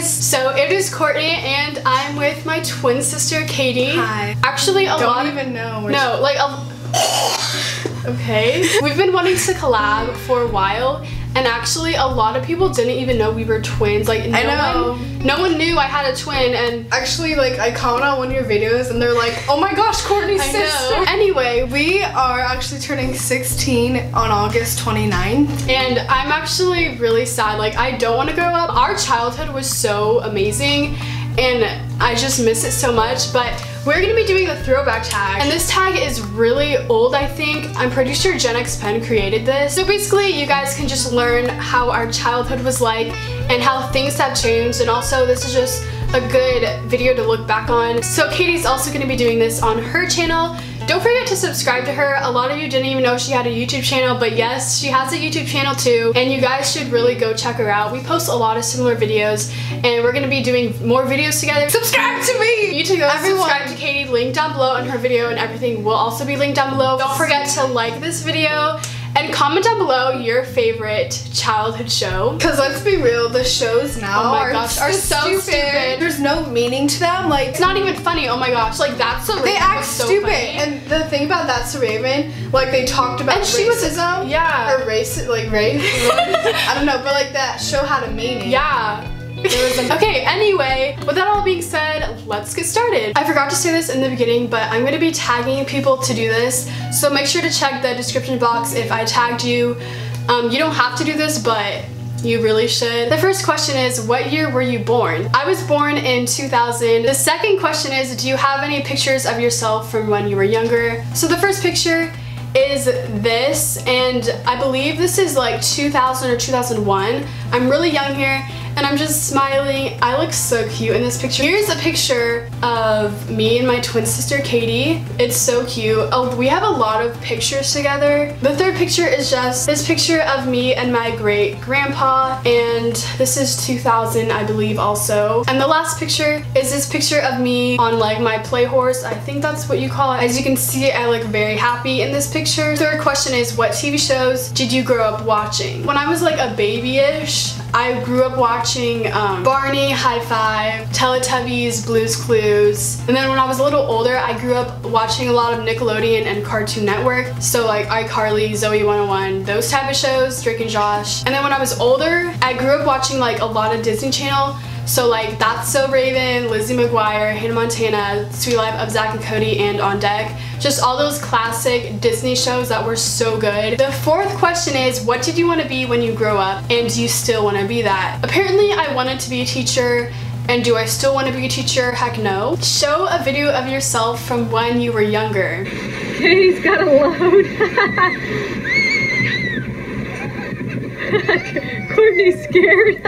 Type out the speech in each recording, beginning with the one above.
guys, so it is Courtney and I'm with my twin sister Katie. Hi. Actually, don't even know. No, like okay. We've been wanting to collab for a while, and actually a lot of people didn't even know we were twins. Like no one knew I had a twin, and actually like I comment on one of your videos and they're like, oh my gosh, Courtney's sister. Anyway, we are actually turning 16 on August 29th. And I'm actually really sad. Like, I don't want to grow up. Our childhood was so amazing and I just miss it so much, but we're gonna be doing the throwback tag. And this tag is really old, I think. I'm pretty sure Gen X Pen created this. So basically, you guys can just learn how our childhood was like and how things have changed. And also, this is just a good video to look back on. So Katie's also gonna be doing this on her channel. Don't forget to subscribe to her. A lot of you didn't even know she had a YouTube channel, but yes, she has a YouTube channel too, and you guys should really go check her out. We post a lot of similar videos, and we're gonna be doing more videos together. Subscribe to me! You too, go subscribe to Katie. Link down below, and her video and everything will also be linked down below. Don't forget to like this video, and comment down below your favorite childhood show. Because let's be real, the shows now are so stupid. There's no meaning to them. Like, it's not even funny. Oh my gosh, like That's So Raven. They act so stupid. Funny. And the thing about That's So Raven, like they talked about racism. Yeah. Or race, like race. I don't know, but like that show had a meaning. Yeah. Okay, anyway, with that all being said, let's get started. I forgot to say this in the beginning, but I'm gonna be tagging people to do this, so make sure to check the description box if I tagged you. You don't have to do this, but you really should. The first question is, what year were you born? I was born in 2000. The second question is, do you have any pictures of yourself from when you were younger? So the first picture is this, and I believe this is like 2000 or 2001. I'm really young here, and I'm just smiling. I look so cute in this picture. Here's a picture of me and my twin sister Katie. It's so cute. Oh, we have a lot of pictures together. The third picture is just this picture of me and my great grandpa, and this is 2000, I believe, also. And the last picture is this picture of me on like my play horse. I think that's what you call it. As you can see, I look very happy in this picture. Third question is, what TV shows did you grow up watching? When I was like a baby-ish, I grew up watching Barney, High Five, Teletubbies, Blue's Clues. And then when I was a little older, I grew up watching a lot of Nickelodeon and Cartoon Network. So like iCarly, Zoe 101, those type of shows, Drake and Josh. And then when I was older, I grew up watching like a lot of Disney Channel. So like That's So Raven, Lizzie McGuire, Hannah Montana, Sweet Life of Zack and Cody, and On Deck. Just all those classic Disney shows that were so good. The fourth question is, what did you want to be when you grow up, and do you still want to be that? Apparently I wanted to be a teacher, and do I still want to be a teacher? Heck no. Show a video of yourself from when you were younger. Katie's got a load. Courtney's scared.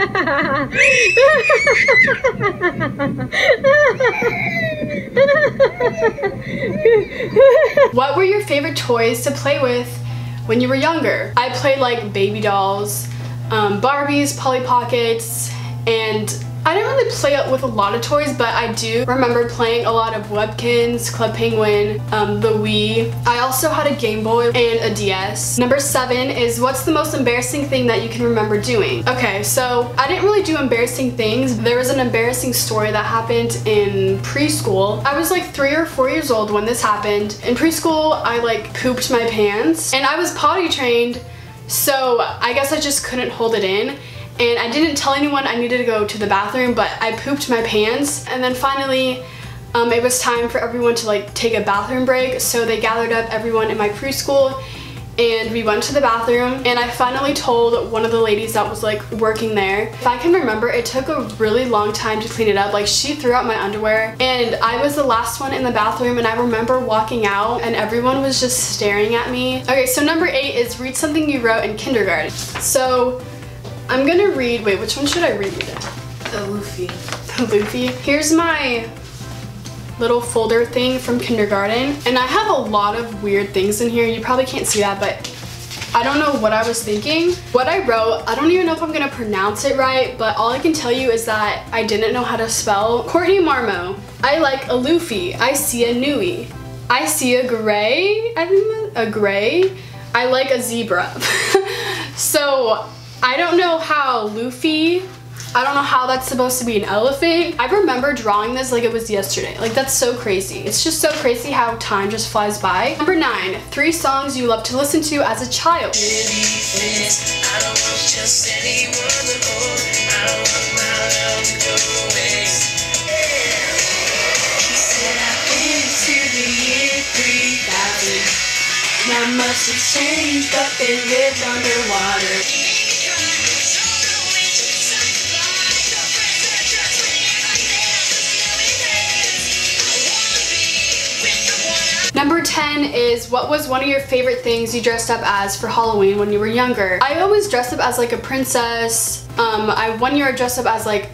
What were your favorite toys to play with when you were younger? I played like baby dolls, Barbies, Polly Pockets, and I didn't really play with a lot of toys, but I do remember playing a lot of Webkins, Club Penguin, the Wii. I also had a Game Boy and a DS. Number 7 is, what's the most embarrassing thing that you can remember doing? Okay, so I didn't really do embarrassing things. There was an embarrassing story that happened in preschool. I was like 3 or 4 years old when this happened. In preschool, I like pooped my pants, and I was potty trained, so I guess I just couldn't hold it in. And I didn't tell anyone I needed to go to the bathroom, but I pooped my pants. And then finally, it was time for everyone to like take a bathroom break. So they gathered up everyone in my preschool, and we went to the bathroom, and I finally told one of the ladies that was like working there. If I can remember, it took a really long time to clean it up. Like, she threw out my underwear, and I was the last one in the bathroom, and I remember walking out and everyone was just staring at me. Okay, so number 8 is, read something you wrote in kindergarten. So I'm gonna read, wait, which one should I read? The Luffy. The Luffy. Here's my little folder thing from kindergarten, and I have a lot of weird things in here. You probably can't see that, but I don't know what I was thinking. What I wrote, I don't even know if I'm gonna pronounce it right, but all I can tell you is that I didn't know how to spell. Courtney Marmo. I like a Luffy. I see a Nui. I see a gray. I think a gray. I like a zebra. So I don't know how Luffy I don't know how that's supposed to be an elephant. I remember drawing this like it was yesterday. Like, that's so crazy. It's just so crazy how time just flies by. Number 9, 3 songs you love to listen to as a child. Not much has changed, but they lived underwater. Number 10 is, what was one of your favorite things you dressed up as for Halloween when you were younger? I always dressed up as like a princess. One year I dressed up as like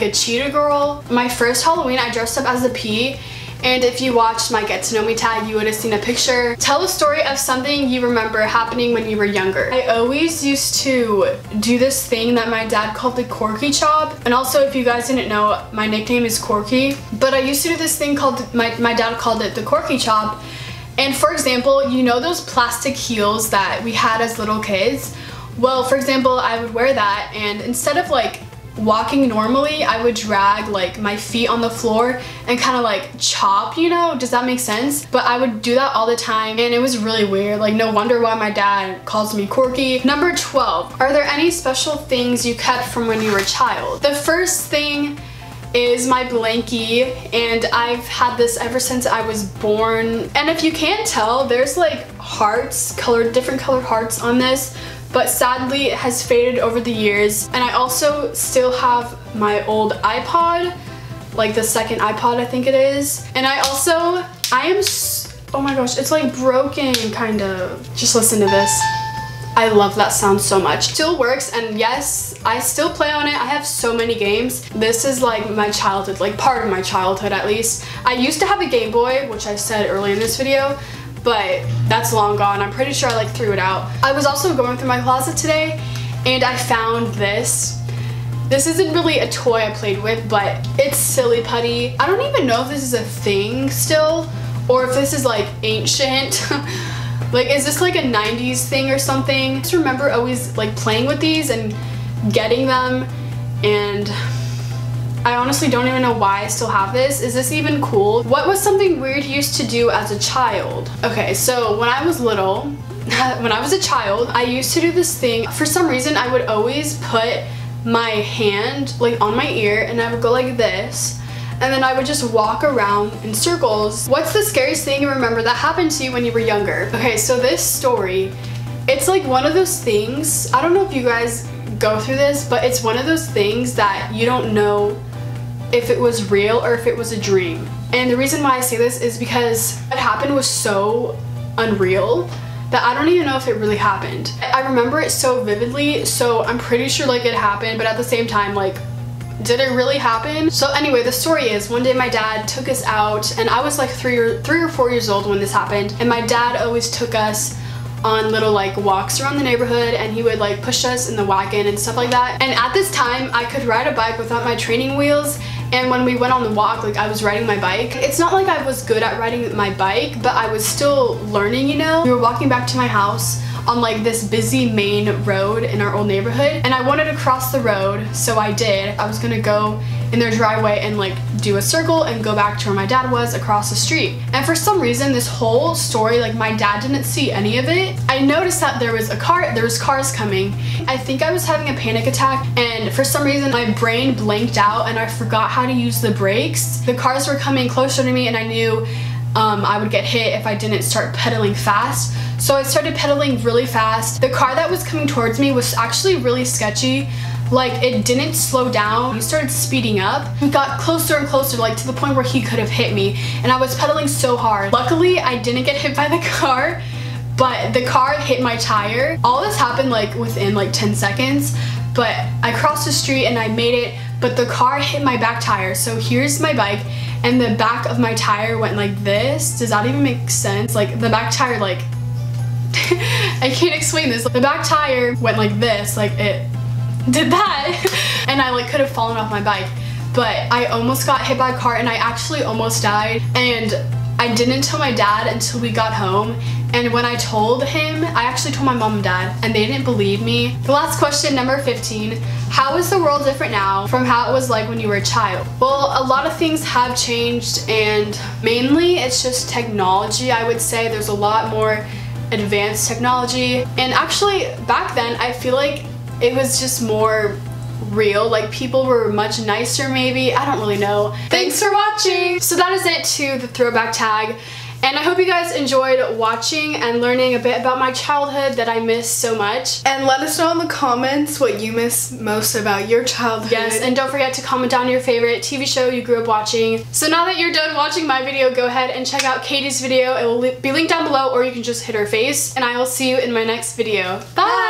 a cheetah girl. My first Halloween I dressed up as a pea. And if you watched my Get to Know Me tag, you would have seen a picture. Tell a story of something you remember happening when you were younger. I always used to do this thing that my dad called the Corky Chop. And also, if you guys didn't know, my nickname is Corky. But I used to do this thing called, my dad called it the Corky Chop. And for example, you know those plastic heels that we had as little kids? Well, for example, I would wear that, and instead of like walking normally, I would drag like my feet on the floor and kind of like chop, you know? Does that make sense? But I would do that all the time, and it was really weird. Like, no wonder why my dad calls me Corky. Number 12, are there any special things you kept from when you were a child? The first thing is my blankie, and I've had this ever since I was born. And if you can't tell, there's like hearts, different colored hearts on this, but sadly it has faded over the years. And I also still have my old iPod, like the second iPod I think it is. And oh my gosh, it's like broken kind of. Just listen to this. I love that sound so much. Still works, and yes, I still play on it. I have so many games. This is like my childhood, like part of my childhood at least. I used to have a Game Boy, which I said earlier in this video, but that's long gone. I'm pretty sure I like threw it out. I was also going through my closet today, and I found this. This isn't really a toy I played with, but it's Silly Putty. I don't even know if this is a thing still, or if this is like ancient. Like, is this like a 90s thing or something? I just remember always like playing with these and getting them, and I honestly don't even know why I still have this. Is this even cool? What was something weird you used to do as a child? Okay, so when I was little, when I was a child, I used to do this thing. For some reason, I would always put my hand like on my ear, and I would go like this, and then I would just walk around in circles. What's the scariest thing you remember that happened to you when you were younger? Okay, so this story, it's like one of those things, I don't know if you guys go through this, but it's one of those things that you don't know if it was real or if it was a dream. And the reason why I say this is because what happened was so unreal that I don't even know if it really happened. I remember it so vividly, so I'm pretty sure like it happened, but at the same time, like, did it really happen? So anyway, the story is, one day my dad took us out, and I was like 3 or 4 years old when this happened, and my dad always took us on little like walks around the neighborhood, and he would like push us in the wagon and stuff like that. And at this time, I could ride a bike without my training wheels, and when we went on the walk, like, I was riding my bike. It's not like I was good at riding my bike, but I was still learning, you know? We were walking back to my house on like this busy main road in our old neighborhood, and I wanted to cross the road, so I did. I was gonna go in their driveway and like do a circle and go back to where my dad was across the street. And for some reason, this whole story, like, my dad didn't see any of it. I noticed that there was cars coming. I think I was having a panic attack, and for some reason my brain blanked out and I forgot how to use the brakes. The cars were coming closer to me, and I knew I would get hit if I didn't start pedaling fast. So I started pedaling really fast. The car that was coming towards me was actually really sketchy. Like, it didn't slow down. He started speeding up. He got closer and closer, like to the point where he could have hit me, and I was pedaling so hard. Luckily, I didn't get hit by the car, but the car hit my tire. All this happened like within like 10 seconds, but I crossed the street and I made it, but the car hit my back tire. So here's my bike, and the back of my tire went like this. Does that even make sense? Like, the back tire, like, I can't explain this. The back tire went like this, like it did that, and I like could have fallen off my bike, but I almost got hit by a car, and I actually almost died. And I didn't tell my dad until we got home, and when I told him, I actually told my mom and dad, and they didn't believe me. The last question, number 15, how is the world different now from how it was like when you were a child? Well, a lot of things have changed, and mainly it's just technology. I would say there's a lot more advanced technology, and actually back then I feel like it was just more real, like people were much nicer maybe, I don't really know. Thanks for watching! So that is it to the throwback tag, and I hope you guys enjoyed watching and learning a bit about my childhood that I miss so much. And let us know in the comments what you miss most about your childhood. Yes, and don't forget to comment down your favorite TV show you grew up watching. So now that you're done watching my video, go ahead and check out Katie's video. It will be linked down below, or you can just hit her face, and I will see you in my next video. Bye!